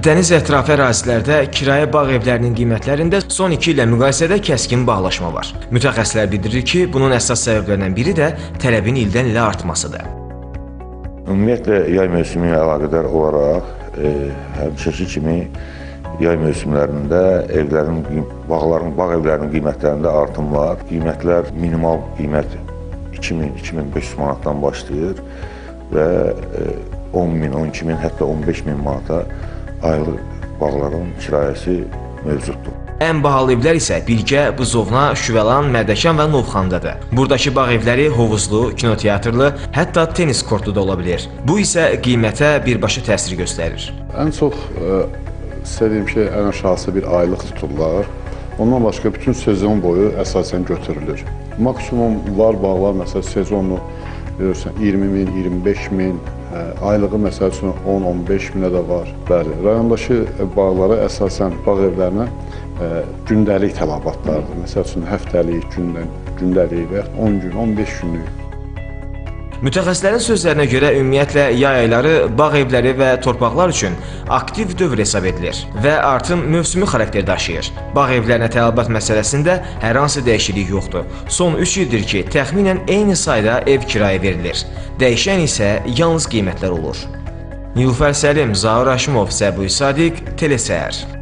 Dəniz ətrafı ərazilərdə kirayə bağ evlərinin qiymətlərində son 2 ilə müqayisədə kəskin bahalaşma var. Mütəxəssislər bildirir ki, bunun əsas səbəblərindən biri də tələbin ildən ilə artmasıdır. Ümumiyyətlə, yay mövsümü ilə əlaqədar olaraq həmişəki kimi yay mövsümlərində bağ evlərinin qiymətlərində artım var. Qiymətlər minimal qiymət 2000-2500 manatdan başlayır və 10.000, 12.000, hətta 15.000 manata aylıq bağların kirayəsi mövcuddur. Ən bahalı evlər isə Bilgə, Buzovna, Şüvəlan, Mərdəkan və Novxandadır. Buradakı bağ evləri hovuzlu, kinoteatrlı, hətta tenis kortlu da ola bilir. Bu isə qiymətə birbaşa təsir göstərir. Ən çox istədiyim şey ən aşağısı bir aylıq tuturlar. Ondan başqa bütün sezon boyu əsasən götürülür. Maksimum var bağlar, məsələn, sezonu 20.000, 25.000, aylığı məsəl üçün 10-15 minə də var. Bəli, rayondakı bağlara əsasən bağ evlərinə gündəlik tələbatlardır. Məsəl üçün həftəlik, gündəlik və 10 gün, 15 günlük. Mütəxəssislərin sözlərinə görə ümumiyyətlə yay ayları bağ evləri və torpaqlar üçün aktiv dövr hesab edilir və artım mövsümi xarakter daşıyır. Bağ evlərinə tələbat məsələsində hər hansı dəyişiklik yoxdur. Son 3 ildir ki, təxminən eyni sayda ev kirayə verilir. Dəyişən isə yalnız qiymətlər olur. Nilufər Səlim, Zaur Aşimov, Səbuhi Sadiq, Telesəhər.